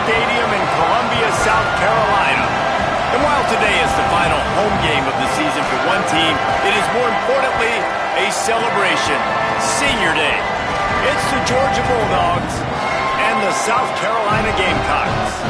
Stadium in Columbia, South Carolina. And while today is the final home game of the season for one team, it is more importantly a celebration. Senior Day. It's the Georgia Bulldogs and the South Carolina Gamecocks.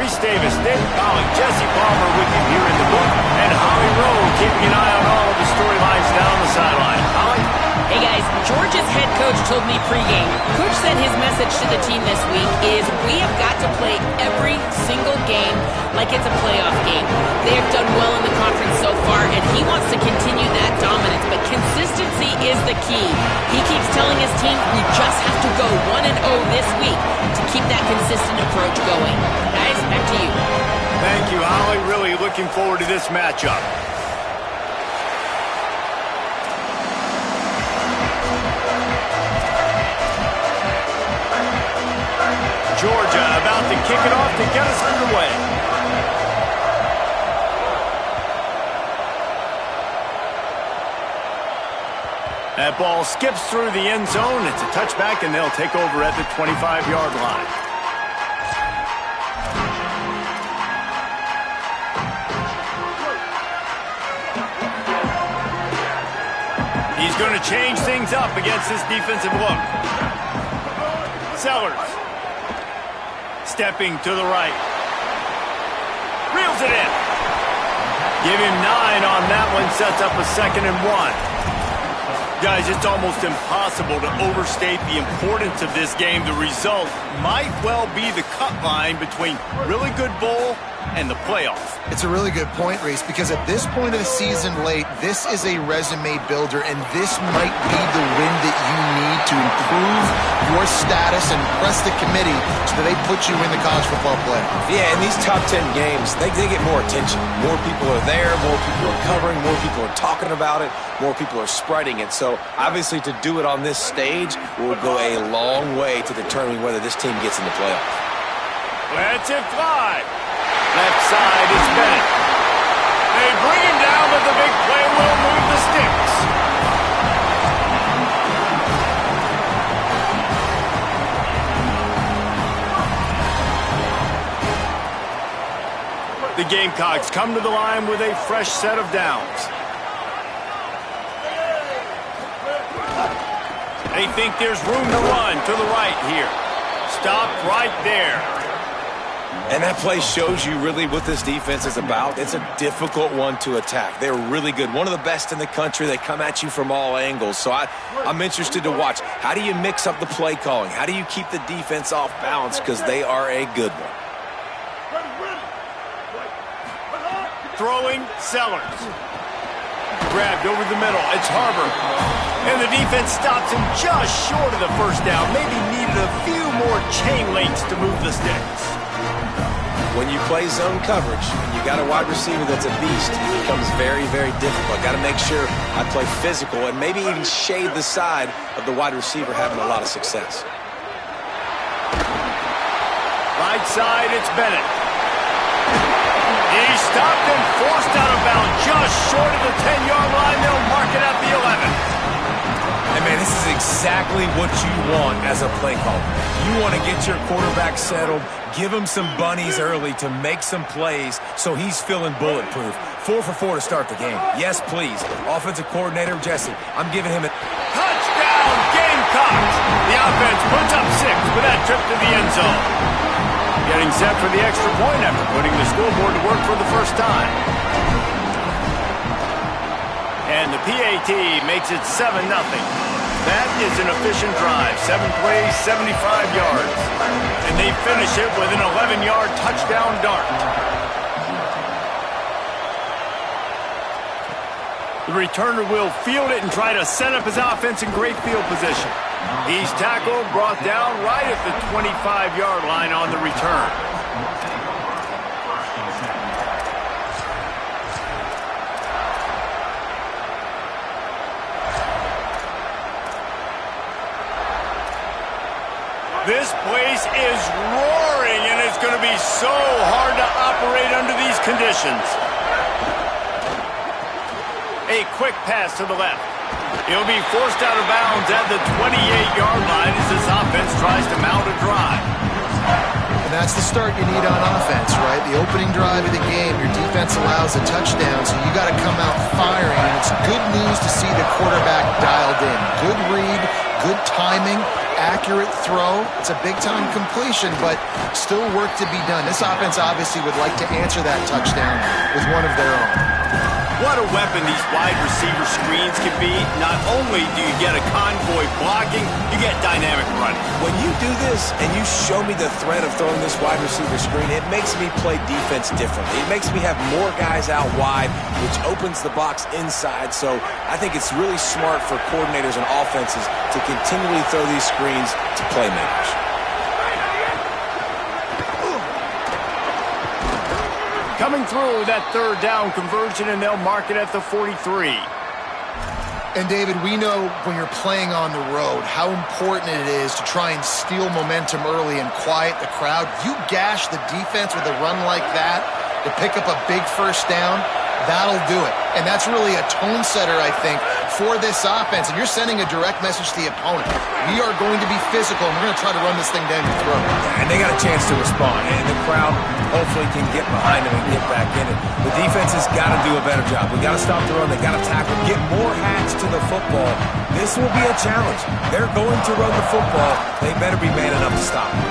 Reese Davis, Nick Pollack, Jesse Palmer with you here in the booth, and Holly Rowe keeping an eye on all of the storylines down the sideline. Holly? Hey guys, Georgia's head coach told me pregame. Coach said his message to the team this week is we have got to play every single game like it's a playoff game. They have done well in the conference so far, and he wants to continue that dominance, but consistency is the key. He keeps telling his team we just have to go 1-0 this week to keep that consistent approach going. Guys, back to you. Thank you, Holly. Really looking forward to this matchup. Georgia about to kick it off to get us underway. That ball skips through the end zone. It's a touchback, and they'll take over at the 25-yard line. He's going to change things up against this defensive look. Sellers. Stepping to the right. Reels it in. Give him 9 on that one. Sets up a 2nd and 1. Guys, it's almost impossible to overstate the importance of this game. The result might well be the cut line between really good bowl and the playoffs. It's a really good point, Reese, because at this point of the season late, this is a resume builder, and this might be the win that you need to improve your status and impress the committee so that they put you in the college football playoff. Yeah, in these top 10 games, they get more attention. More people are there, more people are covering, more people are talking about it, more people are spreading it. So, obviously, to do it on this stage will go a long way to determining whether this team gets in the playoffs. Let's it fly. Left side is Bennett. They bring him down, but the big play will move the sticks. The Gamecocks come to the line with a fresh set of downs. They think there's room to run to the right here. Stop right there. And that play shows you really what this defense is about. It's a difficult one to attack. They're really good. One of the best in the country. They come at you from all angles. So I'm interested to watch. How do you mix up the play calling? How do you keep the defense off balance? Because they are a good one. Throwing, Sellers. Grabbed over the middle. It's Harbor. And the defense stops him just short of the first down. Maybe needed a few more chain links to move the sticks. When you play zone coverage and you got a wide receiver that's a beast, it becomes very, very difficult. Got to make sure I play physical and maybe even shade the side of the wide receiver having a lot of success. Right side, it's Bennett. He stopped and forced out of bounds just short of the 10-yard line. They'll mark it at the 11. And, man, this is exactly what you want as a play caller. You want to get your quarterback settled, give him some bunnies early to make some plays so he's feeling bulletproof. 4 for 4 to start the game. Yes, please. Offensive coordinator, Jesse, I'm giving him a touchdown, Gamecocks. The offense puts up 6 with that trip to the end zone. Getting set for the extra point after putting the scoreboard to work for the first time. And the PAT makes it 7-0. That is an efficient drive. 7 plays, 75 yards. And they finish it with an 11-yard touchdown dart. The returner will field it and try to set up his offense in great field position. He's tackled, brought down right at the 25-yard line on the return. This place is roaring, and it's going to be so hard to operate under these conditions. A quick pass to the left. He'll be forced out of bounds at the 28-yard line as this offense tries to mount a drive. And that's the start you need on offense, right? The opening drive of the game, your defense allows a touchdown, so you got to come out firing. And it's good news to see the quarterback dialed in. Good read, good timing, accurate throw. It's a big-time completion, but still work to be done. This offense obviously would like to answer that touchdown with one of their own. What a weapon these wide receiver screens can be. Not only do you get a convoy blocking, you get dynamic running. When you do this and you show me the threat of throwing this wide receiver screen, it makes me play defense differently. It makes me have more guys out wide, which opens the box inside. So I think it's really smart for coordinators and offenses to continually throw these screens to playmakers. Coming through that third down conversion, and they'll mark it at the 43. And, David, we know when you're playing on the road how important it is to try and steal momentum early and quiet the crowd. You gash the defense with a run like that to pick up a big first down, that'll do it. And that's really a tone setter, I think, for this offense. And you're sending a direct message to the opponent. We are going to be physical, and we're going to try to run this thing down your throat. And they got a chance to respond, and the crowd hopefully can get behind them and get back in it. The defense has got to do a better job. We got to stop the run. They got to tackle, get more hats to the football. This will be a challenge. They're going to run the football. They better be man enough to stop it.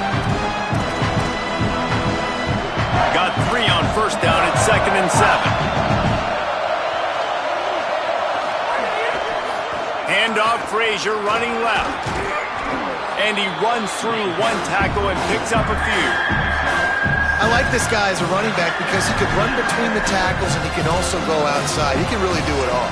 Got 3 on first down at 2nd and 7. Handoff, Frazier running left. And he runs through one tackle and picks up a few. I like this guy as a running back because he could run between the tackles and he can also go outside. He can really do it all.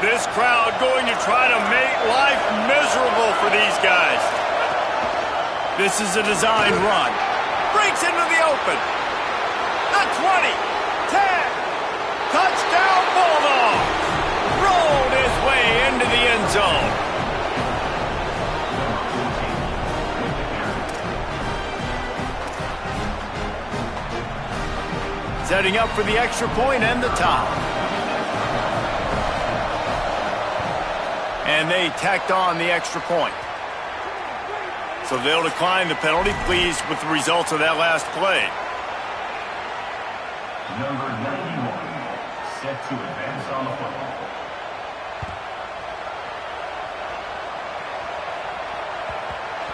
This crowd going to try to make life miserable for these guys. This is a design run. Breaks into the open. The 20, 10. Touchdown Bulldog. Rolled his way into the end zone. Setting up for the extra point and the top. And they tacked on the extra point. So they'll decline the penalty, pleased with the results of that last play. Number 91, set to advance on the football.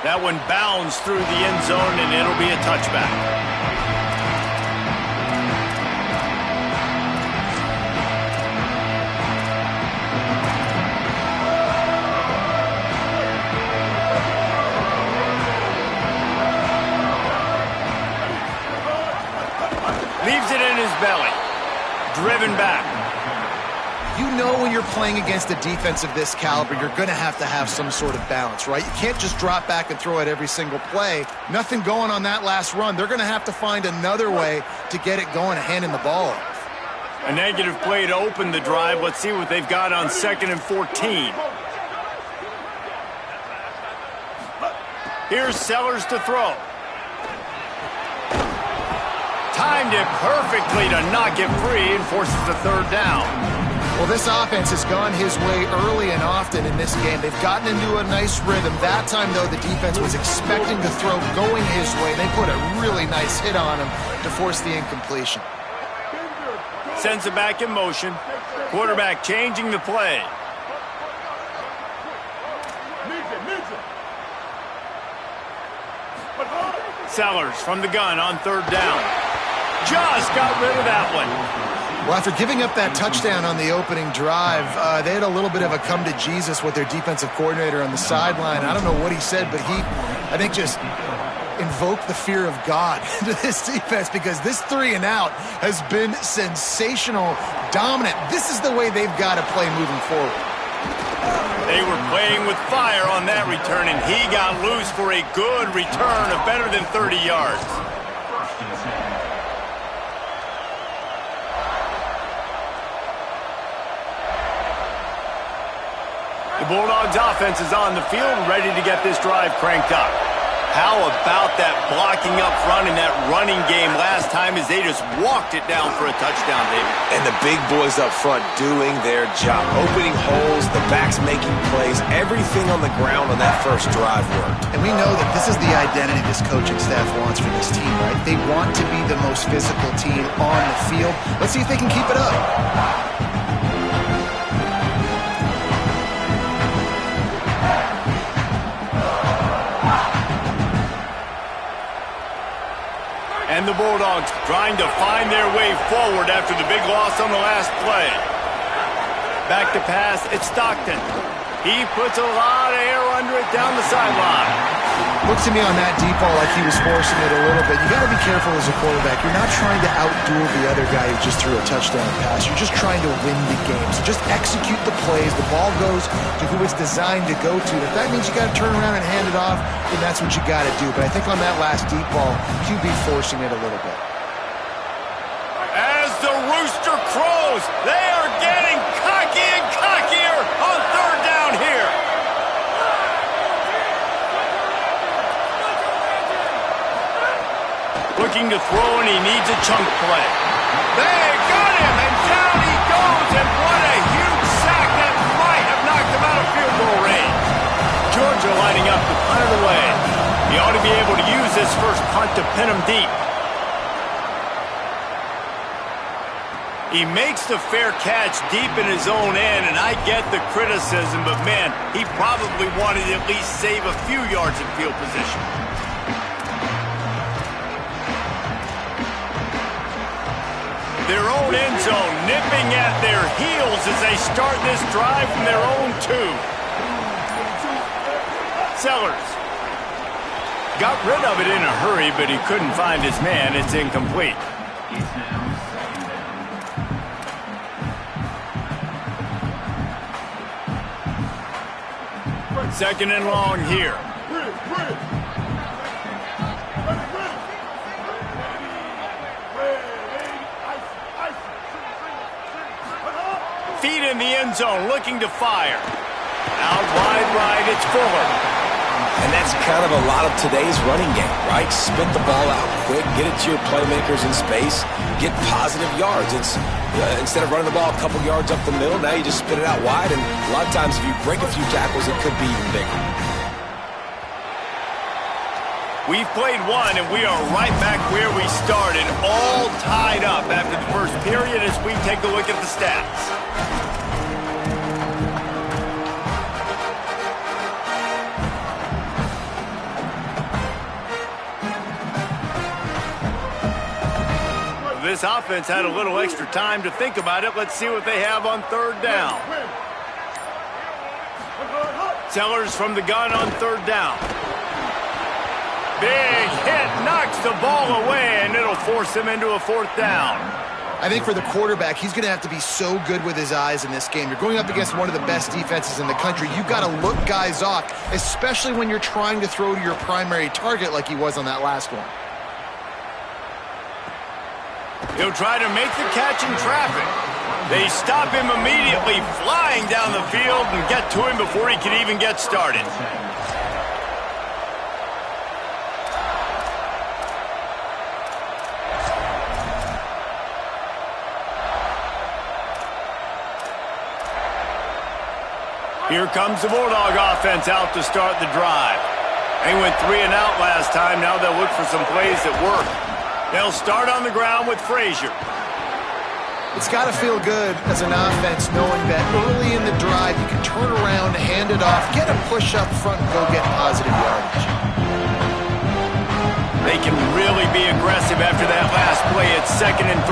That one bounds through the end zone, and it'll be a touchback. Leaves it in his belly. Driven back. You know when you're playing against a defense of this caliber, you're going to have some sort of balance, right? You can't just drop back and throw it every single play. Nothing going on that last run. They're going to have to find another way to get it going and handing the ball off. A negative play to open the drive. Let's see what they've got on 2nd and 14. Here's Sellers to throw. Timed it perfectly to not get free and forces the third down. Well, this offense has gone his way early and often in this game. They've gotten into a nice rhythm. That time, though, the defense was expecting the throw going his way. They put a really nice hit on him to force the incompletion. Sends it back in motion. Quarterback changing the play. Sellers from the gun on third down. Just got rid of that one. Well, after giving up that touchdown on the opening drive, they had a little bit of a come to Jesus with their defensive coordinator on the sideline. I don't know what he said, but he, I think, just invoked the fear of God into this defense because this 3 and out has been sensational, dominant. This is the way they've got to play moving forward. They were playing with fire on that return, and he got loose for a good return of better than 30 yards. The Bulldogs offense is on the field, ready to get this drive cranked up. How about that blocking up front in that running game last time as they just walked it down for a touchdown, David. And the big boys up front doing their job. Opening holes, the backs making plays, everything on the ground on that first drive worked. And we know that this is the identity this coaching staff wants for this team, right? They want to be the most physical team on the field. Let's see if they can keep it up. And the Bulldogs trying to find their way forward after the big loss on the last play. Back to pass, it's Stockton. He puts a lot of air under it down the sideline. Looks to me on that deep ball like he was forcing it a little bit. You got to be careful as a quarterback. You're not trying to outduel the other guy who just threw a touchdown pass. You're just trying to win the game. So just execute the plays. The ball goes to who it's designed to go to. If that means you got to turn around and hand it off, then that's what you got to do. But I think on that last deep ball, QB forcing it a little bit. As the rooster crows, they are getting cocky and cockier on third down here. Looking to throw, and he needs a chunk play. They got him, and down he goes, and what a huge sack that might have knocked him out of field goal range. Georgia lining up to punt it away. He ought to be able to use this first punt to pin him deep. He makes the fair catch deep in his own end, and I get the criticism, but man, he probably wanted to at least save a few yards in field position. Their own end zone nipping at their heels as they start this drive from their own 2. Sellers got rid of it in a hurry, but he couldn't find his man. It's incomplete. Second and long here. Feet in the end zone, looking to fire. Out wide right, it's Fuller. And that's kind of a lot of today's running game, right? Spit the ball out quick, get it to your playmakers in space, get positive yards. It's instead of running the ball a couple yards up the middle, now you just spit it out wide, and a lot of times if you break a few tackles, it could be even bigger. We've played one, and we are right back where we started, all tied up after the first period as we take a look at the stats. This offense had a little extra time to think about it. Let's see what they have on third down. Sellers from the gun on third down. Big hit, knocks the ball away, and it'll force him into a fourth down. I think for the quarterback, he's going to have to be so good with his eyes in this game. You're going up against one of the best defenses in the country. You've got to look guys off, especially when you're trying to throw to your primary target like he was on that last one. He'll try to make the catch in traffic. They stop him immediately, flying down the field and get to him before he can even get started. Here comes the Bulldog offense out to start the drive. They went 3 and out last time. Now they'll look for some plays that work. They'll start on the ground with Frazier. It's got to feel good as an offense knowing that early in the drive you can turn around, hand it off, get a push up front, and go get positive yardage. They can really be aggressive after that last play. It's 2nd and 3.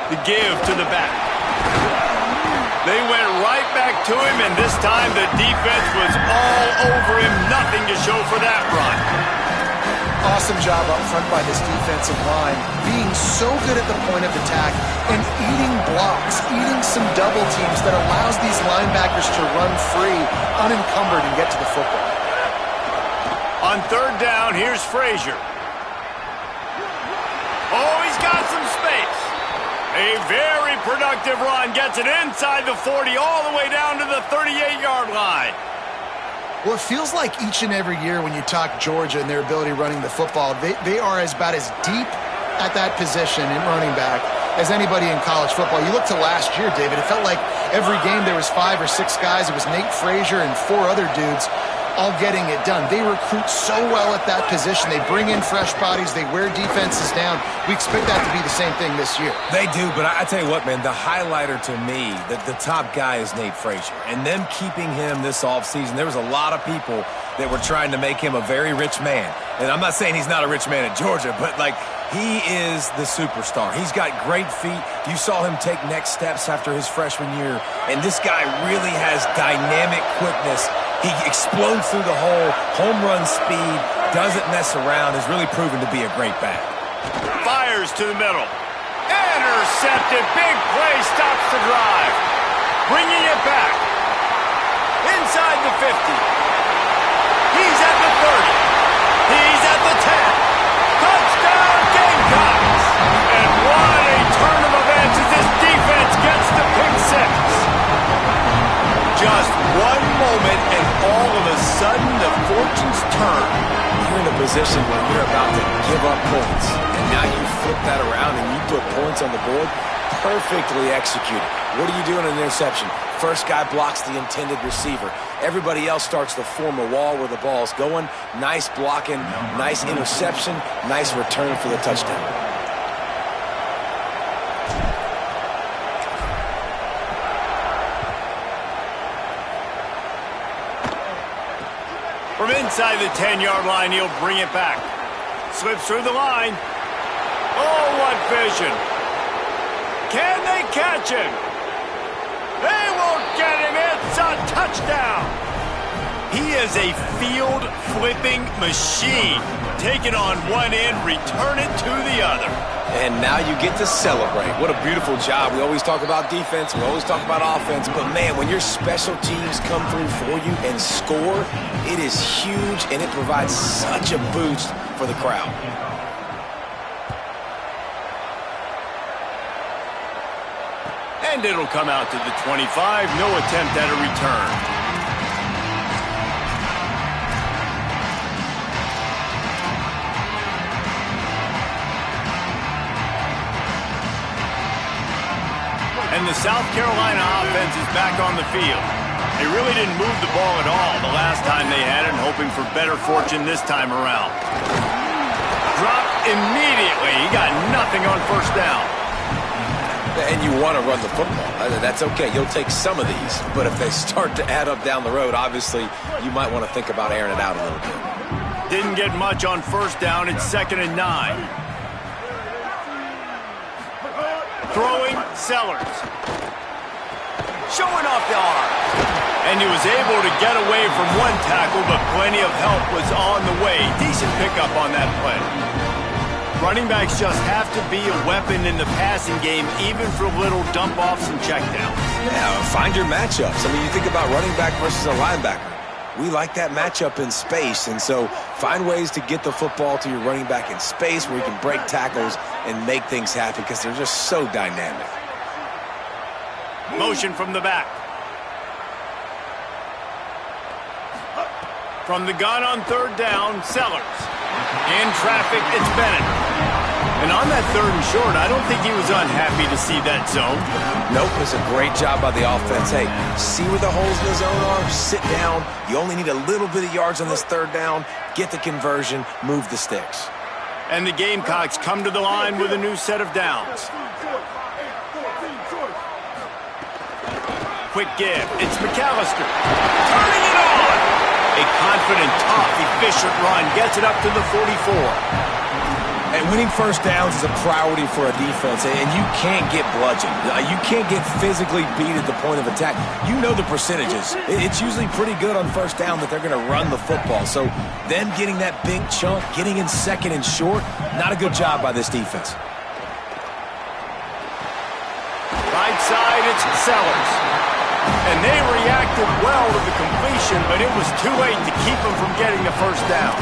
The give to the back. They went right back to him, and this time the defense was all over him. Nothing to show for that run. Awesome job up front by this defensive line, being so good at the point of attack and eating blocks, eating some double teams that allows these linebackers to run free, unencumbered, and get to the football. On third down, here's Frazier. Oh, he's got some space. A very productive run, gets it inside the 40, all the way down to the 38-yard line. Well, it feels like each and every year when you talk Georgia and their ability running the football, they are about as deep at that position in running back as anybody in college football. You look to last year, David, it felt like every game there was 5 or 6 guys. It was Nate Frazier and 4 other dudes all getting it done. They recruit so well at that position. They bring in fresh bodies. They wear defenses down. We expect that to be the same thing this year. They do, but I tell you what, man, the highlighter to me, the top guy is Nate Frazier. And them keeping him this offseason, there was a lot of people that were trying to make him a very rich man. And I'm not saying he's not a rich man at Georgia, but, like, he is the superstar. He's got great feet. You saw him take next steps after his freshman year. And this guy really has dynamic quickness. He explodes through the hole, home run speed, doesn't mess around, has really proven to be a great back. Fires to the middle. Intercepted. Big play stops the drive. Bringing it back. Inside the 50. He's at the 30. He's at the 10. Touchdown Gamecocks! And what a turn of events as this defense gets the pick 6. Just one moment and all of a sudden the fortunes turn. You're in a position where you're about to give up points. And now you flip that around and you put points on the board. Perfectly executed. What do you do in an interception? First guy blocks the intended receiver. Everybody else starts to form a wall where the ball's going. Nice blocking, nice interception, nice return for the touchdown. From inside the 10-yard line, he'll bring it back. Slips through the line. Oh, what vision. Can they catch him? They won't get him. It's a touchdown. He is a field-flipping machine. Take it on one end, return it to the other. And now you get to celebrate. What a beautiful job. We always talk about defense. We always talk about offense. But, man, when your special teams come through for you and score, it is huge, and it provides such a boost for the crowd. And it'll come out to the 25. No attempt at a return. And the South Carolina offense is back on the field. They really didn't move the ball at all the last time they had it, hoping for better fortune this time around. Dropped immediately. He got nothing on first down. And you want to run the football. That's okay. You'll take some of these. But if they start to add up down the road, obviously, you might want to think about airing it out a little bit. Didn't get much on first down. It's 2nd and 9. Throwing Sellers. Showing off the arm. And he was able to get away from one tackle, but plenty of help was on the way. Decent pickup on that play. Running backs just have to be a weapon in the passing game, even for little dump-offs and checkdowns. Yeah, find your matchups. I mean, you think about running back versus a linebacker. We like that matchup in space, and so find ways to get the football to your running back in space where you can break tackles and make things happen because they're just so dynamic. Motion from the back. From the gun on 3rd down, Sellers. In traffic, it's Bennett. And on that 3rd and short, I don't think he was unhappy to see that zone. Nope, it's a great job by the offense. Hey, see where the holes in the zone are, sit down. You only need a little bit of yards on this 3rd down. Get the conversion, move the sticks. And the Gamecocks come to the line with a new set of downs. Quick give. It's McAllister. Turning it on. A confident, tough, efficient run gets it up to the 44. And winning first downs is a priority for a defense, and you can't get bludgeoned. You can't get physically beat at the point of attack. You know the percentages. It's usually pretty good on first down that they're going to run the football. So them getting that big chunk, getting in 2nd and short, not a good job by this defense. Right side, it's Sellers. And they reacted well to the completion, but it was too late to keep them from getting the first down.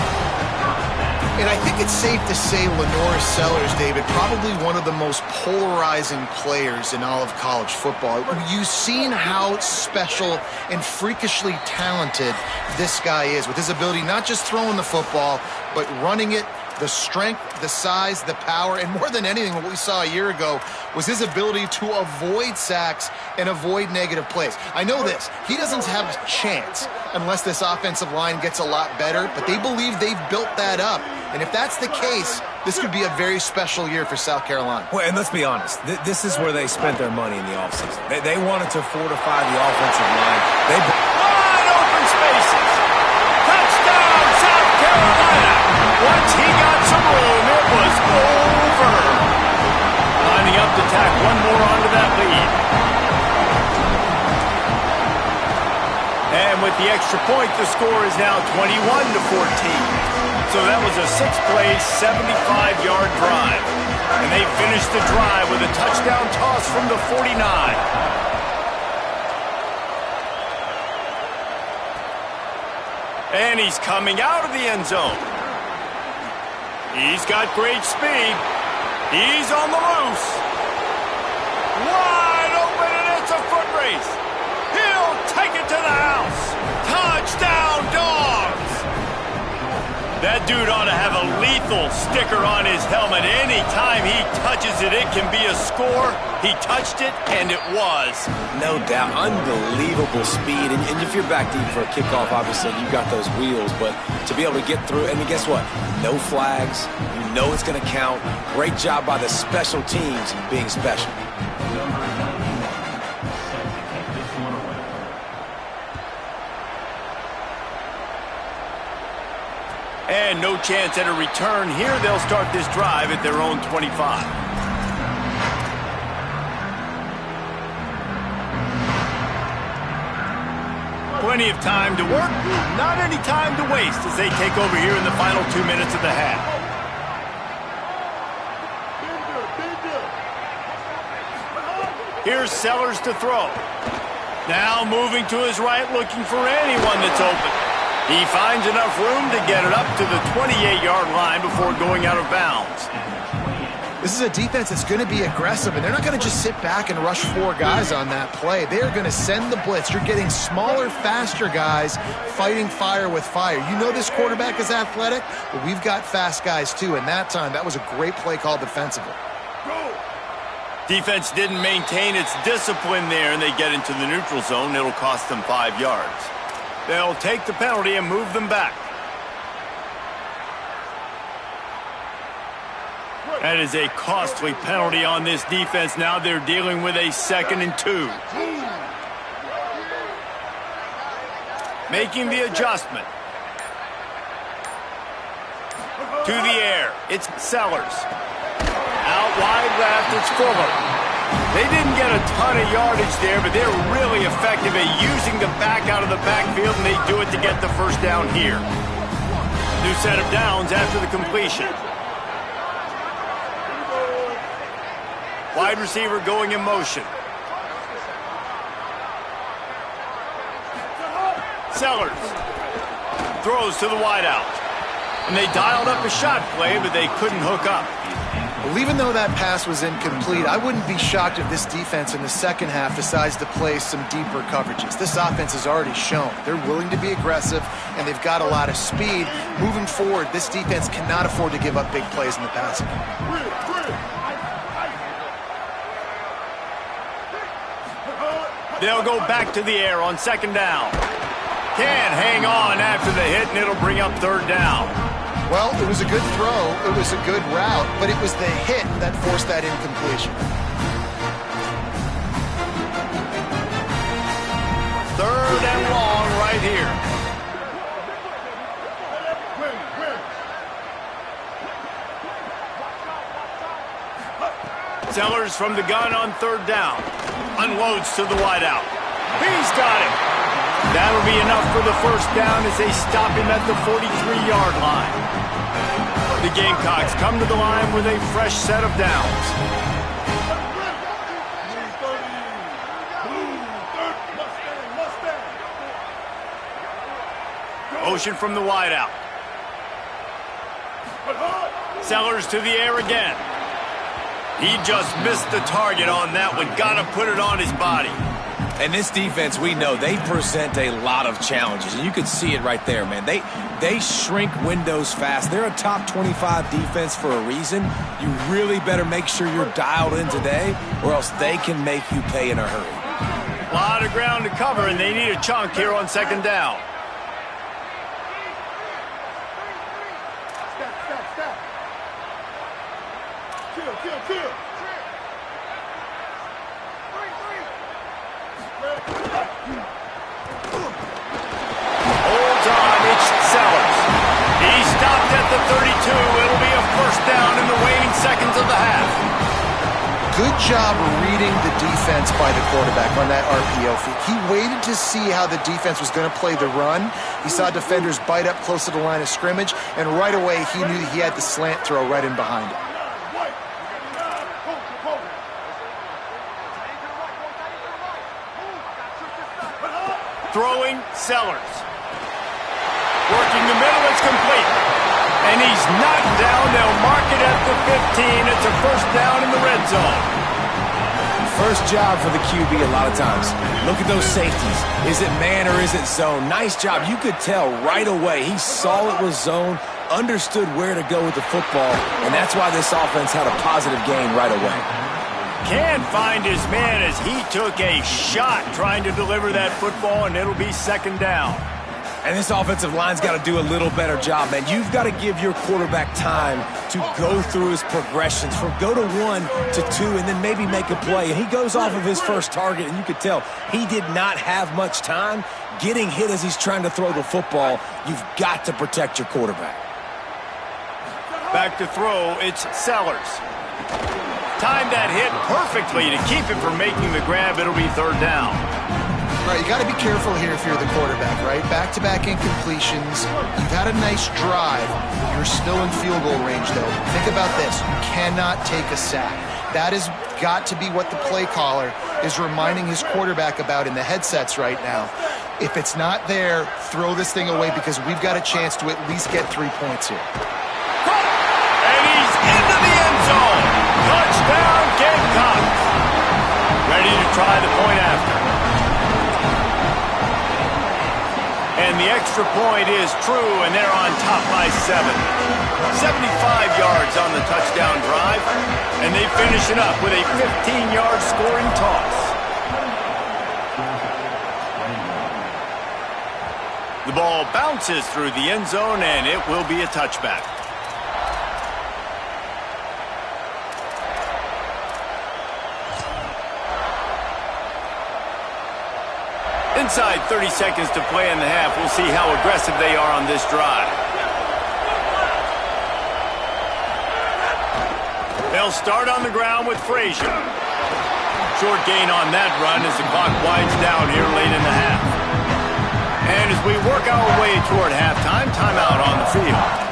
And I think it's safe to say Lenore Sellers, David, probably one of the most polarizing players in all of college football. You've seen how special and freakishly talented this guy is with his ability not just throwing the football, but running it, the strength, the size, the power, and more than anything, what we saw a year ago was his ability to avoid sacks and avoid negative plays. I know this. He doesn't have a chance unless this offensive line gets a lot better, but they believe they've built that up. And if that's the case, this could be a very special year for South Carolina. Well, and let's be honest. This is where they spent their money in the offseason. They wanted to fortify the offensive line. Wide open spaces. Touchdown, South Carolina. Once he got some room, it was over. Lining up to tack one more onto that lead. And with the extra point, the score is now 21-14. So that was a 6-play, 75-yard drive. And they finished the drive with a touchdown toss from the 49. And he's coming out of the end zone. He's got great speed. He's on the loose. Wide open, and it's a foot race. He'll take it to the house. Touchdown, Dogs! That dude ought to have a lethal sticker on his helmet. Anytime he touches it, it can be a score. He touched it, and it was. No doubt. Unbelievable speed. And if you're back deep for a kickoff, obviously, you've got those wheels. But to be able to get through, and guess what? No flags. You know it's going to count. Great job by the special teams being special. And no chance at a return here. They'll start this drive at their own 25. Plenty of time to work, not any time to waste as they take over here in the final 2 minutes of the half. Here's Sellers to throw. Now moving to his right, looking for anyone that's open. He finds enough room to get it up to the 28-yard line before going out of bounds. This is a defense that's going to be aggressive, and they're not going to just sit back and rush 4 guys on that play. They are going to send the blitz. You're getting smaller, faster guys fighting fire with fire. You know this quarterback is athletic, but we've got fast guys too, and that time, that was a great play call defensively. Defense didn't maintain its discipline there, and they get into the neutral zone. It'll cost them 5 yards. They'll take the penalty and move them back. That is a costly penalty on this defense. Now they're dealing with a 2nd and 2. Making the adjustment. To the air. It's Sellers. Out wide left, it's Fuller. They didn't get a ton of yardage there, but they're really effective at using the back out of the backfield, and they do it to get the first down here. New set of downs after the completion. Wide receiver going in motion. Sellers throws to the wideout. And they dialed up a shot play, but they couldn't hook up. Well, even though that pass was incomplete, I wouldn't be shocked if this defense in the second half decides to play some deeper coverages. This offense has already shown they're willing to be aggressive, and they've got a lot of speed. Moving forward, this defense cannot afford to give up big plays in the passing game. They'll go back to the air on 2nd down. Can't hang on after the hit, and it'll bring up 3rd down. Well, it was a good throw, it was a good route, but it was the hit that forced that incompletion. 3rd and long right here. Sellers from the gun on 3rd down. Unloads to the wideout. He's got it. That'll be enough for the first down as they stop him at the 43-yard line. The Gamecocks come to the line with a fresh set of downs. Motion from the wideout. Sellers to the air again. He just missed the target on that one. Got to put it on his body. And this defense, we know, they present a lot of challenges. And you can see it right there, man. They shrink windows fast. They're a top 25 defense for a reason. You really better make sure you're dialed in today, or else they can make you pay in a hurry. A lot of ground to cover, and they need a chunk here on second down. Holds on, it's Sellers. He stopped at the 32. It'll be a first down in the waning seconds of the half. Good job reading the defense by the quarterback on that RPO feed. He waited to see how the defense was going to play the run. He saw defenders bite up close to the line of scrimmage, and right away he knew he had the slant throw right in behind him. Throwing, Sellers. Working the middle, it's complete. And he's knocked down. They'll mark it at the 15. It's a first down in the red zone. First job for the QB a lot of times. Look at those safeties. Is it man or is it zone? Nice job. You could tell right away. He saw it was zone, understood where to go with the football, and that's why this offense had a positive gain right away. Can't find his man as he took a shot trying to deliver that football, and it'll be second down. And this offensive line's got to do a little better job, man. You've got to give your quarterback time to go through his progressions from go to 1 to 2 and then maybe make a play. And he goes off of his first target, and you could tell he did not have much time getting hit as he's trying to throw the football. You've got to protect your quarterback. Back to throw, it's Sellers. Timed that hit perfectly to keep it from making the grab. It'll be third down. All right, you got to be careful here if you're the quarterback, right? Back-to-back incompletions. You've had a nice drive. You're still in field goal range, though. Think about this. You cannot take a sack. That has got to be what the play caller is reminding his quarterback about in the headsets right now. If it's not there, throw this thing away because we've got a chance to at least get 3 points here. And he's into the end zone. Touchdown, Gamecocks. Ready to try the point after. And the extra point is true, and they're on top by 7. 75 yards on the touchdown drive, and they finish it up with a 15-yard scoring toss. The ball bounces through the end zone, and it will be a touchback. Inside 30 seconds to play in the half. We'll see how aggressive they are on this drive. They'll start on the ground with Frazier. Short gain on that run as the clock winds down here late in the half. And as we work our way toward halftime, timeout on the field.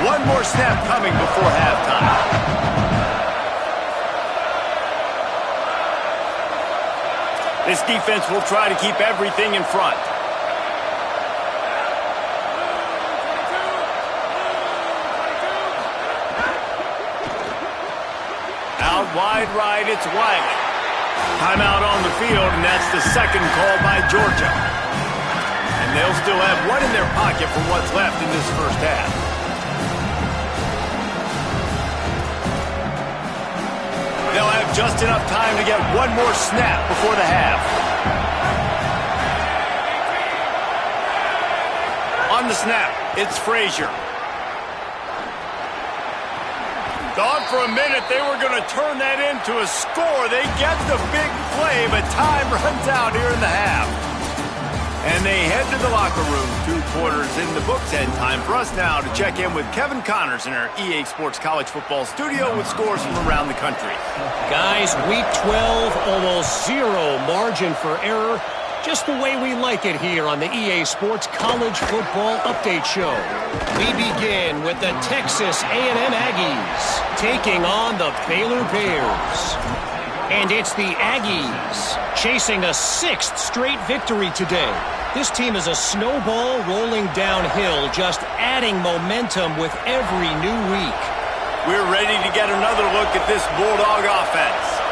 One more snap coming before halftime. This defense will try to keep everything in front. Out wide right, it's Wiley. Timeout on the field, and that's the second call by Georgia. And they'll still have one in their pocket for what's left in this first half. They'll have just enough time to get one more snap before the half. On the snap, it's Frazier. Thought for a minute they were going to turn that into a score. They get the big play, but time runs out here in the half. And they head to the locker room. 2 quarters in the books, and time for us now to check in with Kevin Connors in our EA Sports College Football studio with scores from around the country. Guys, week 12, almost zero margin for error. Just the way we like it here on the EA Sports College Football Update Show. We begin with the Texas A&M Aggies taking on the Baylor Bears. And it's the Aggies chasing a 6th straight victory today. This team is a snowball rolling downhill, just adding momentum with every new week. We're ready to get another look at this Bulldog offense.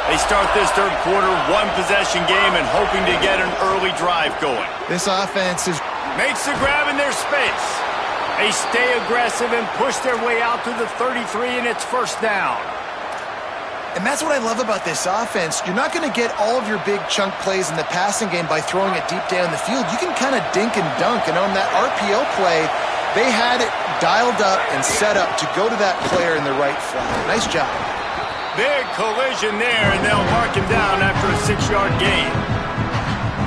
They start this third quarter, one-possession game, and hoping to get an early drive going. This offense makes the grab in their space. They stay aggressive and push their way out to the 33, and it's first down. And that's what I love about this offense. You're not going to get all of your big chunk plays in the passing game by throwing it deep down the field. You can kind of dink and dunk, and on that RPO play, they had it dialed up and set up to go to that player in the right flat. Nice job. Big collision there, and they'll mark him down after a 6-yard gain.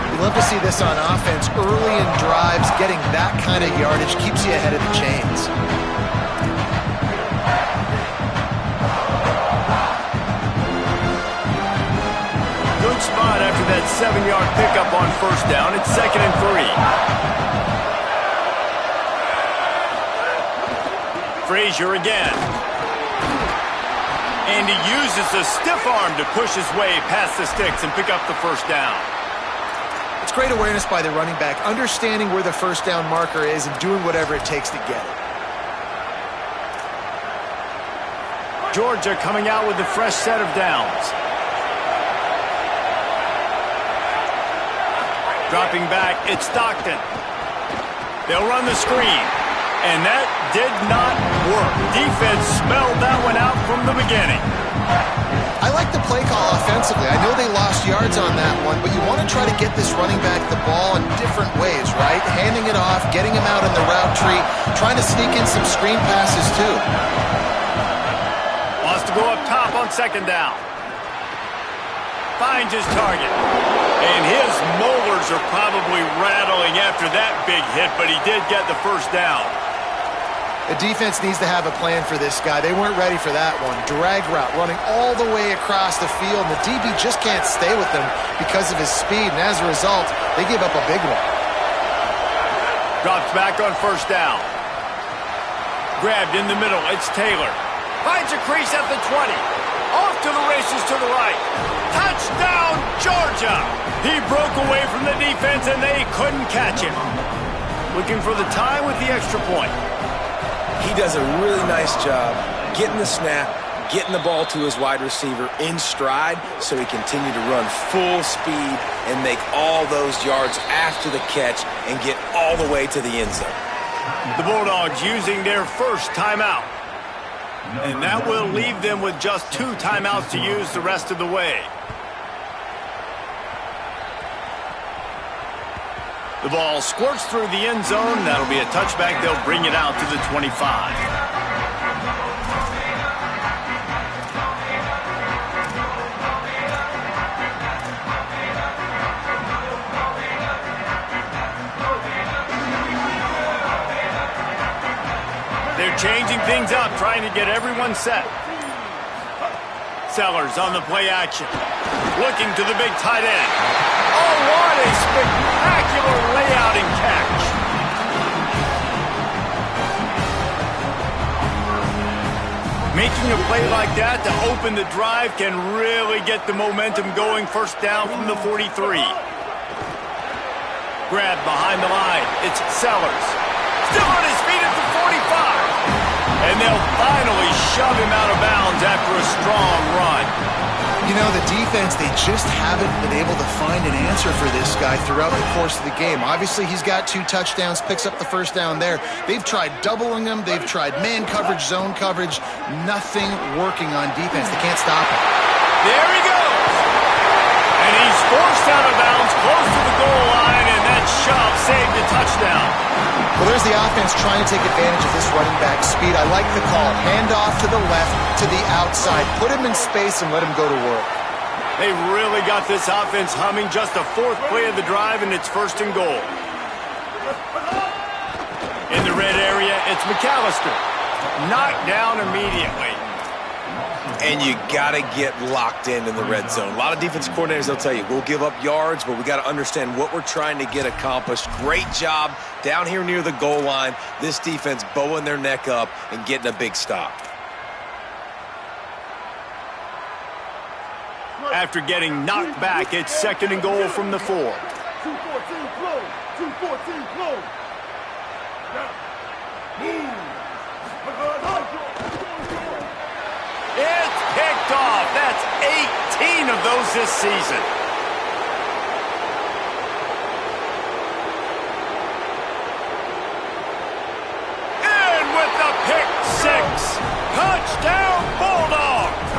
You love to see this on offense. Early in drives, getting that kind of yardage keeps you ahead of the chains. Good spot after that 7-yard pickup on first down. It's 2nd and 3. Frazier again. And he uses a stiff arm to push his way past the sticks and pick up the first down. It's great awareness by the running back, understanding where the first down marker is and doing whatever it takes to get it. Georgia coming out with a fresh set of downs. Dropping back, it's Stockton. They'll run the screen. And that did not work. Defense smelled that one out from the beginning. I like the play call offensively. I know they lost yards on that one, but you want to try to get this running back the ball in different ways, right? Handing it off, getting him out in the route tree, trying to sneak in some screen passes too. Wants to go up top on 2nd down. Finds his target. And his molars are probably rattling after that big hit, but he did get the first down. The defense needs to have a plan for this guy. They weren't ready for that one. Drag route, running all the way across the field, and the DB just can't stay with him because of his speed, and as a result, they give up a big one. Drops back on first down. Grabbed in the middle, it's Taylor. Finds a crease at the 20. Off to the races to the right. Touchdown, Georgia! He broke away from the defense, and they couldn't catch him. Looking for the tie with the extra point. He does a really nice job getting the snap, getting the ball to his wide receiver in stride so he continue to run full speed and make all those yards after the catch and get all the way to the end zone. The Bulldogs using their first timeout. And that will leave them with just 2 timeouts to use the rest of the way. The ball squirts through the end zone. That'll be a touchback. They'll bring it out to the 25. They're changing things up, trying to get everyone set. Sellers on the play action. Looking to the big tight end. Oh, what a spectacular layout and catch. Making a play like that to open the drive can really get the momentum going. First down from the 43. Grab behind the line. It's Sellers. Still on his feet at the 45. And they'll finally shove him out of bounds after a strong run. You know, the defense, they just haven't been able to find an answer for this guy throughout the course of the game. Obviously, he's got 2 touchdowns, picks up the first down there. They've tried doubling him. They've tried man coverage, zone coverage. Nothing working on defense. They can't stop him. There he goes. And he's forced out of bounds close to the goal line, and that shove saved a touchdown. Well, there's the offense trying to take advantage of this running back speed. I like the call. Hand off to the left, to the outside. Put him in space and let him go to work. They really got this offense humming. Just a 4th play of the drive, and it's 1st and goal. In the red area, it's McAllister. Knocked down immediately. And you got to get locked in the red zone. A lot of defensive coordinators, they'll tell you, we'll give up yards, but we got to understand what we're trying to get accomplished. Great job down here near the goal line. This defense bowing their neck up and getting a big stop. After getting knocked back, it's 2nd and goal from the 4. 2-14 close. 2-14 close. It's picked off. That's 18 of those this season. And with the pick 6. Touchdown Bulldogs.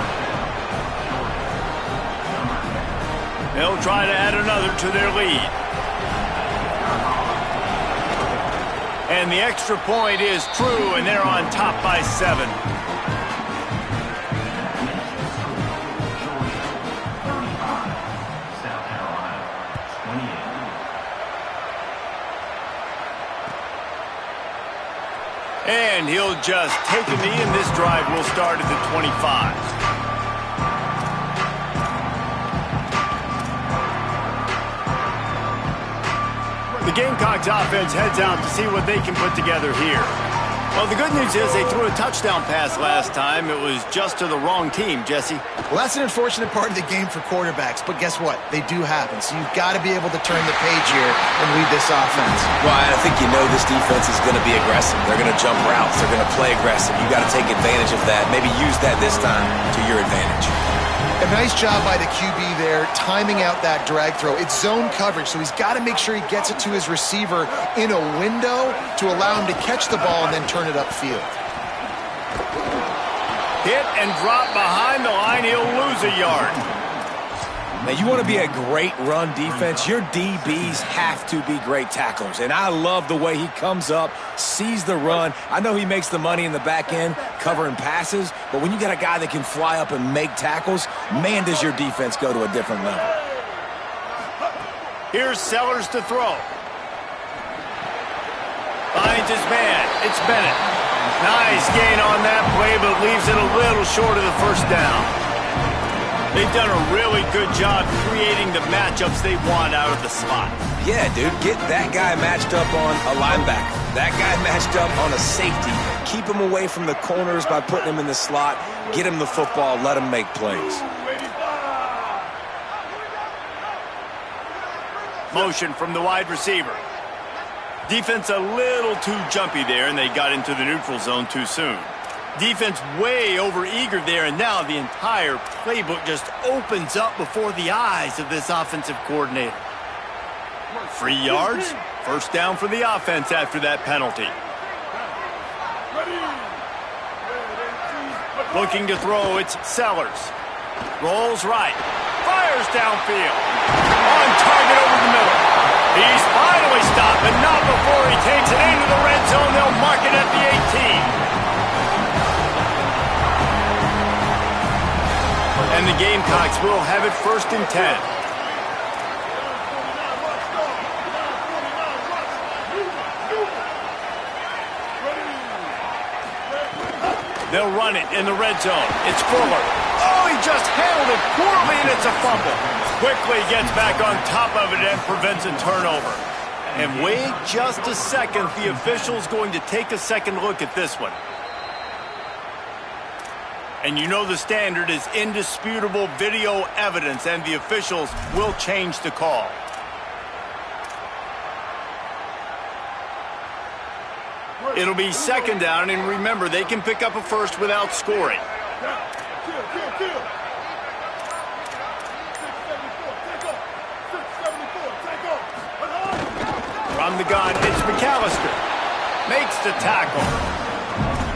They'll try to add another to their lead. And the extra point is true, and they're on top by 7. And he'll just take a knee, and this drive will start at the 25. The Gamecocks offense heads out to see what they can put together here. Well, the good news is they threw a touchdown pass last time. It was just to the wrong team, Jesse. Well, that's an unfortunate part of the game for quarterbacks, but guess what? They do happen, so you've got to be able to turn the page here and lead this offense. Well, I think you know this defense is going to be aggressive. They're going to jump routes. They're going to play aggressive. You got to take advantage of that. Maybe use that this time to your advantage. A nice job by the QB there, timing out that drag throw. It's zone coverage, so he's got to make sure he gets it to his receiver in a window to allow him to catch the ball and then turn it upfield. Hit and drop behind the line. He'll lose a yard. Now, you want to be a great run defense, your DBs have to be great tacklers. And I love the way he comes up, sees the run. I know he makes the money in the back end covering passes, but when you got a guy that can fly up and make tackles, man, does your defense go to a different level. Here's Sellers to throw. Finds his man. It's Bennett. Nice gain on that play, but leaves it a little short of the first down. They've done a really good job creating the matchups they want out of the slot. Yeah, dude, get that guy matched up on a linebacker. That guy matched up on a safety. Keep him away from the corners by putting him in the slot. Get him the football. Let him make plays. Motion from the wide receiver. Defense a little too jumpy there, and they got into the neutral zone too soon. Defense way over-eager there, and now the entire playbook just opens up before the eyes of this offensive coordinator. 3 yards, first down for the offense after that penalty. Looking to throw, it's Sellers. Rolls right, fires downfield. On target over the middle. He's finally stopped, but not before he takes it into the red zone. They'll mark it at the 18. And the Gamecocks will have it 1st and 10. They'll run it in the red zone. It's Fuller. Oh, he just handled it poorly, and it's a fumble. Quickly gets back on top of it and prevents a turnover. And wait just a second. The official's going to take a second look at this one. And you know the standard is indisputable video evidence, and the officials will change the call. It'll be 2nd down, and remember, they can pick up a first without scoring. From the gun, it's McAllister. Makes the tackle.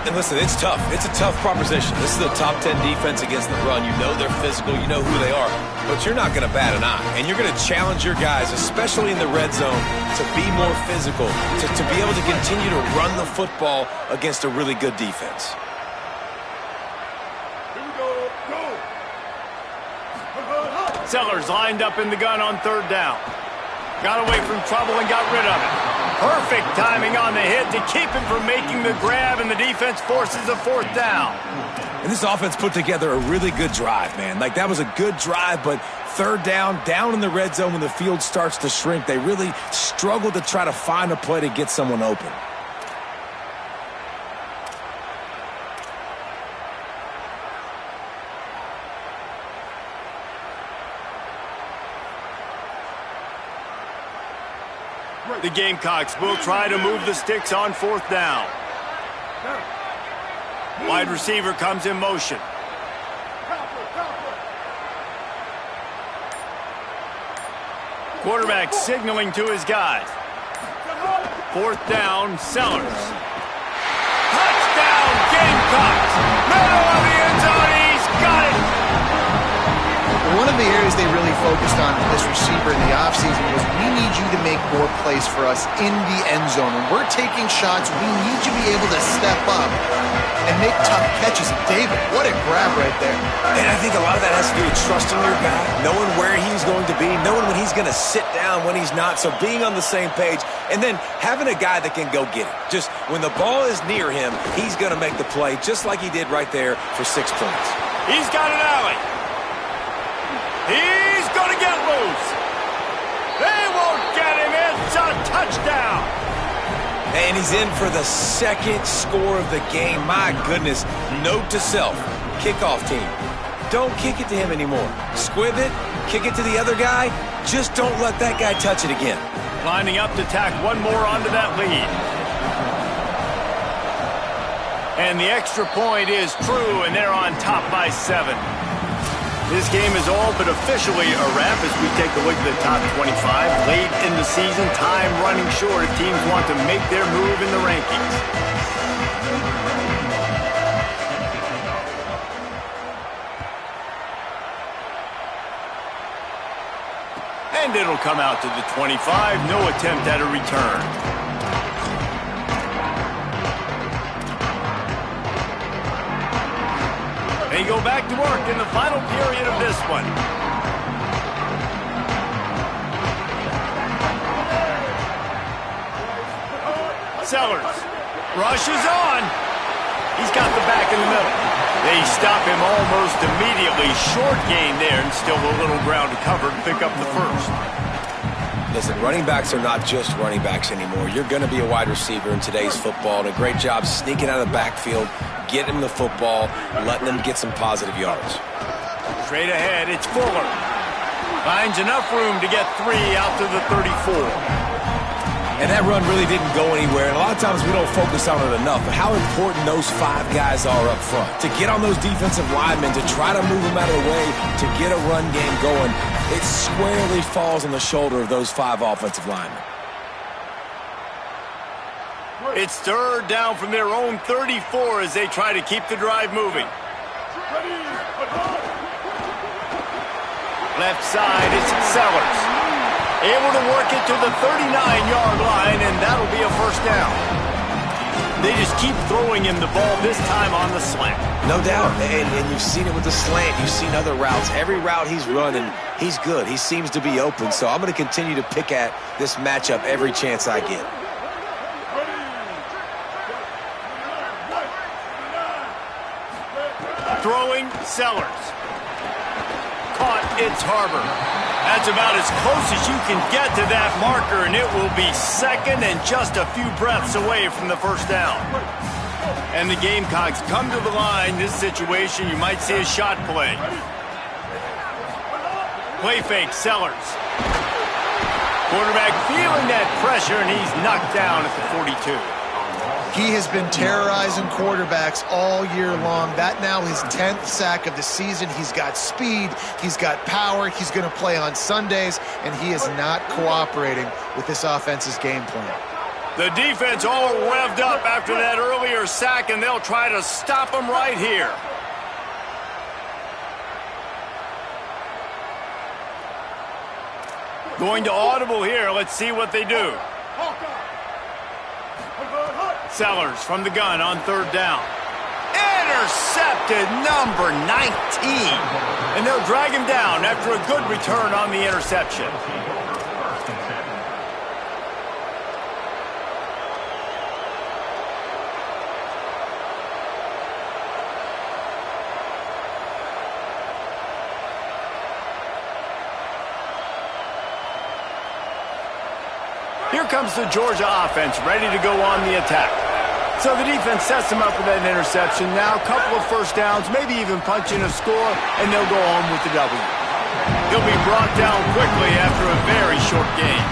And listen, it's tough. It's a tough proposition. This is a top 10 defense against the run. You know they're physical. You know who they are. But you're not going to bat an eye. And you're going to challenge your guys, especially in the red zone, to be more physical, to be able to continue to run the football against a really good defense. Here we go. Go. Sellers lined up in the gun on 3rd down. Got away from trouble and got rid of it. Perfect timing on the hit to keep him from making the grab, and the defense forces a 4th down. And this offense put together a really good drive, man. Like, that was a good drive, but third down in the red zone when the field starts to shrink, they really struggle to try to find a play to get someone open. The Gamecocks will try to move the sticks on fourth down. Wide receiver comes in motion. Quarterback signaling to his guys. Fourth down, Sellers. Touchdown, Gamecocks! Middle of the end zone, he's got it! One of the areas they really focused on with this receiver in the offseason was, we need you to make more plays for us in the end zone. When we're taking shots, we need you to be able to step up and make tough catches. David, what a grab right there. And I think a lot of that has to do with trusting your guy, knowing where he's going to be, knowing when he's going to sit down, when he's not, so being on the same page, and then having a guy that can go get it. Just when the ball is near him, he's going to make the play, just like he did right there for 6 points. He's got an alley. He's going to get loose. They won't get him. It's a touchdown. And he's in for the second score of the game. My goodness. Note to self, kickoff team, don't kick it to him anymore. Squib it, kick it to the other guy. Just don't let that guy touch it again. Lining up to tack one more onto that lead. And the extra point is true, and they're on top by 7. This game is all but officially a wrap as we take a look at the top 25. Late in the season, time running short if teams want to make their move in the rankings. And it'll come out to the 25. No attempt at a return. They go back to work in the final period of this one. Sellers rushes on. He's got the back in the middle. They stop him almost immediately. Short gain there, and still a little ground to cover to pick up the first. Listen, running backs are not just running backs anymore. You're going to be a wide receiver in today's football, and a great job sneaking out of the backfield, getting the football, letting them get some positive yards. Straight ahead, it's Fuller. Finds enough room to get 3 out to the 34. And that run really didn't go anywhere, and a lot of times we don't focus on it enough, but how important those 5 guys are up front. To get on those defensive linemen, to try to move them out of the way, to get a run game going, it squarely falls on the shoulder of those 5 offensive linemen. It's third down from their own 34 as they try to keep the drive moving. Left side, it's Sellers. Able to work it to the 39-yard line, and that'll be a first down. They just keep throwing him the ball, this time on the slant. No doubt, and you've seen it with the slant. You've seen other routes. Every route he's running, he's good. He seems to be open, so I'm going to continue to pick at this matchup every chance I get. Throwing, Sellers. Caught, it's Harbor. That's about as close as you can get to that marker, and it will be second and just a few breaths away from the first down. And the Gamecocks come to the line. This situation, you might see a shot play. Play fake, Sellers. Quarterback feeling that pressure, and he's knocked down at the 42. He has been terrorizing quarterbacks all year long. That now his 10th sack of the season. He's got speed. He's got power. He's going to play on Sundays, and he is not cooperating with this offense's game plan. The defense all revved up after that earlier sack, and they'll try to stop him right here. Going to audible here. Let's see what they do. Sellers from the gun on third down. Intercepted, number 19. And they'll drag him down after a good return on the interception. Here comes the Georgia offense, ready to go on the attack. So the defense sets them up for that interception. Now a couple of first downs, maybe even punch in a score, and they'll go home with the W. He'll be brought down quickly after a very short game.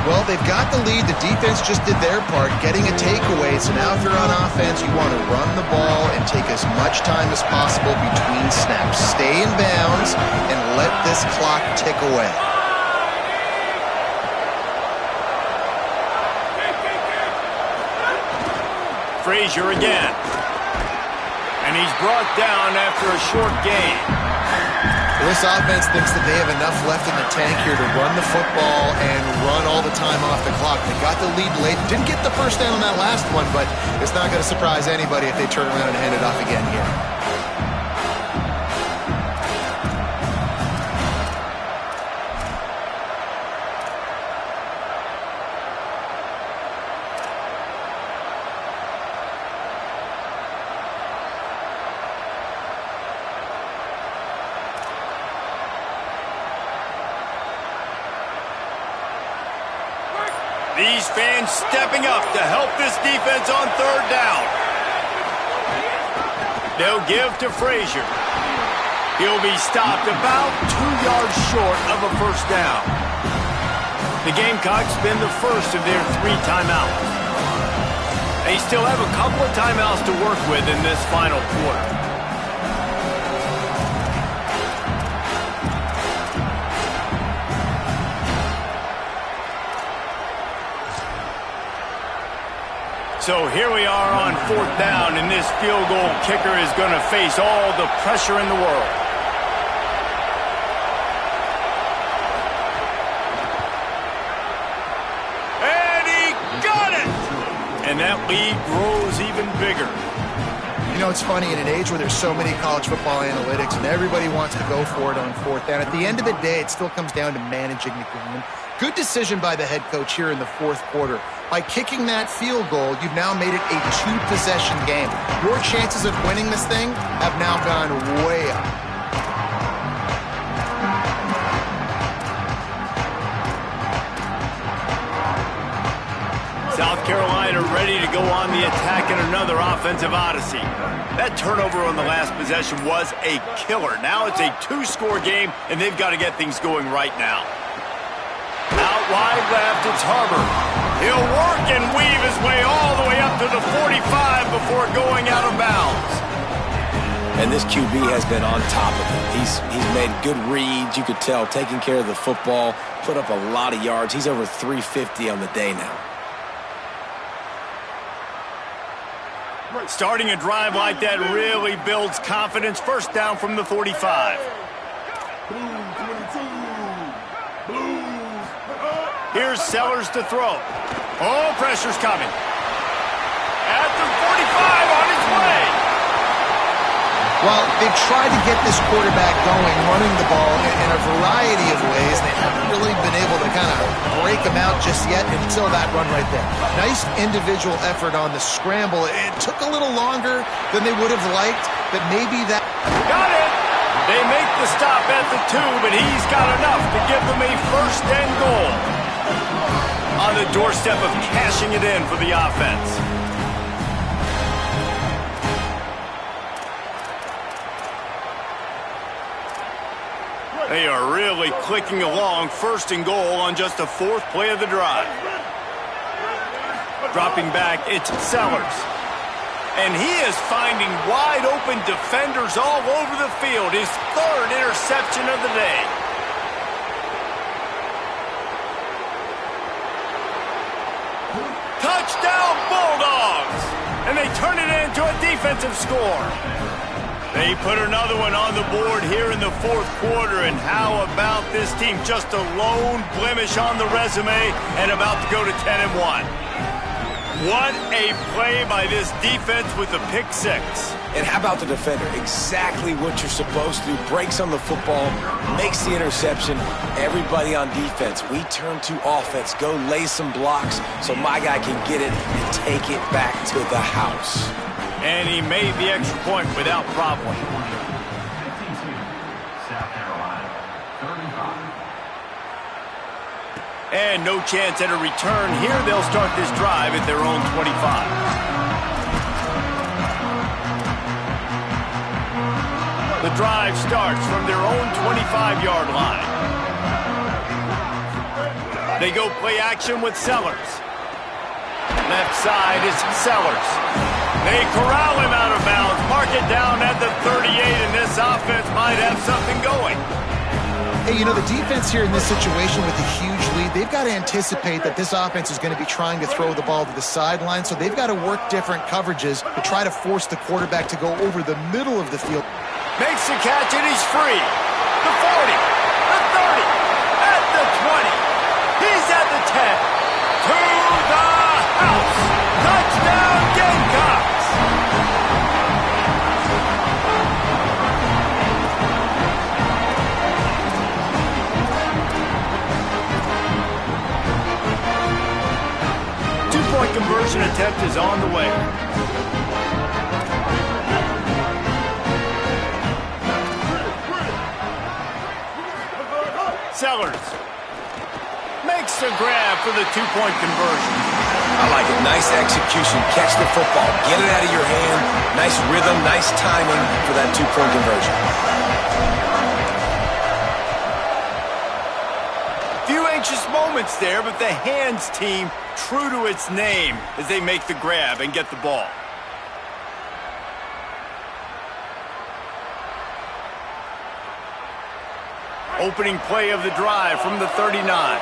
Well, they've got the lead. The defense just did their part, getting a takeaway. So now if you're on offense, you want to run the ball and take as much time as possible between snaps. Stay in bounds and let this clock tick away. Frazier again. And he's brought down after a short gain. This offense thinks that they have enough left in the tank here to run the football and run all the time off the clock. They got the lead late. Didn't get the first down on that last one, but it's not going to surprise anybody if they turn around and hand it off again here. These fans stepping up to help this defense on third down. They'll give to Frazier. He'll be stopped about 2 yards short of a first down. The Gamecocks spend the first of their 3 timeouts. They still have a couple of timeouts to work with in this final quarter. So here we are on fourth down, and this field goal kicker is going to face all the pressure in the world. And he got it! And that lead grows even bigger. You know, it's funny, in an age where there's so many college football analytics and everybody wants to go for it on fourth down, at the end of the day, it still comes down to managing the game. Good decision by the head coach here in the fourth quarter. By kicking that field goal, you've now made it a 2-possession game. Your chances of winning this thing have now gone way up. South Carolina ready to go on the attack in another offensive odyssey. That turnover on the last possession was a killer. Now it's a 2-score game, and they've got to get things going right now. Out wide left, it's Harbor. He'll work and weave his way all the way up to the 45 before going out of bounds. And this QB has been on top of him. He's made good reads, you could tell, taking care of the football, put up a lot of yards. He's over 350 on the day now. Starting a drive like that really builds confidence. First down from the 45. Here's Sellers to throw. Oh, pressure's coming. At the 45, on his way. Well, they've tried to get this quarterback going, running the ball in a variety of ways. They haven't really been able to kind of break him out just yet until that run right there. Nice individual effort on the scramble. It took a little longer than they would have liked, but maybe that... Got it! They make the stop at the 2, but he's got enough to give them a first and goal. On the doorstep of cashing it in for the offense. They are really clicking along, first and goal on just the 4th play of the drive. Dropping back, it's Sellers. And he is finding wide open defenders all over the field. His 3rd interception of the day. Touchdown Bulldogs! And they turn it into a defensive score. They put another one on the board here in the 4th quarter, and how about this team? Just a lone blemish on the resume and about to go to 10-1. What a play by this defense with the pick 6. And how about the defender? Exactly what you're supposed to do. Breaks on the football, makes the interception. Everybody on defense, we turn to offense. Go lay some blocks so my guy can get it and take it back to the house. And he made the extra point without problem. 52, South Carolina, 35. And no chance at a return here. They'll start this drive at their own 25. The drive starts from their own 25-yard line. They go play action with Sellers. Left side is Sellers. They corral him out of bounds. Mark it down at the 38, and this offense might have something going. Hey, you know, the defense here in this situation with a huge lead, they've got to anticipate that this offense is going to be trying to throw the ball to the sideline, so they've got to work different coverages to try to force the quarterback to go over the middle of the field. Makes the catch, and he's free. The 40, the 30, at the 20. He's at the 10. To the house. Touchdown, Gamecocks. Two-point conversion attempt is on the way. Sellers makes a grab for the two-point conversion. I like it. Nice execution. Catch the football. Get it out of your hand. Nice rhythm, nice timing for that two-point conversion. Few anxious moments there, but the hands team true to its name as they make the grab and get the ball. Opening play of the drive from the 39.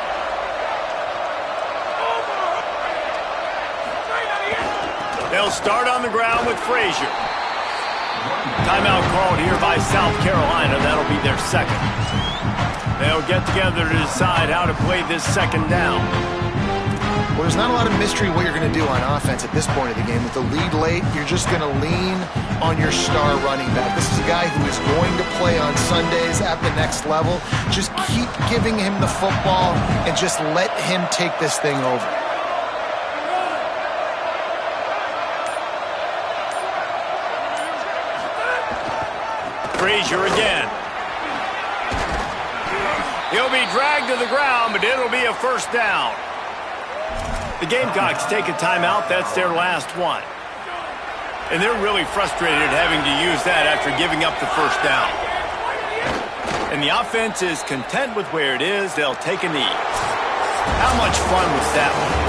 They'll start on the ground with Frazier. Timeout called here by South Carolina. That'll be their second. They'll get together to decide how to play this second down. Well, there's not a lot of mystery what you're going to do on offense at this point of the game. With the lead late, you're just going to lean on your star running back. This is a guy who is going to play on Sundays at the next level. Just keep giving him the football and just let him take this thing over. Frazier again. He'll be dragged to the ground, but it'll be a first down. The Gamecocks take a timeout. That's their last one. And they're really frustrated having to use that after giving up the first down. And the offense is content with where it is. They'll take a knee. How much fun was that one?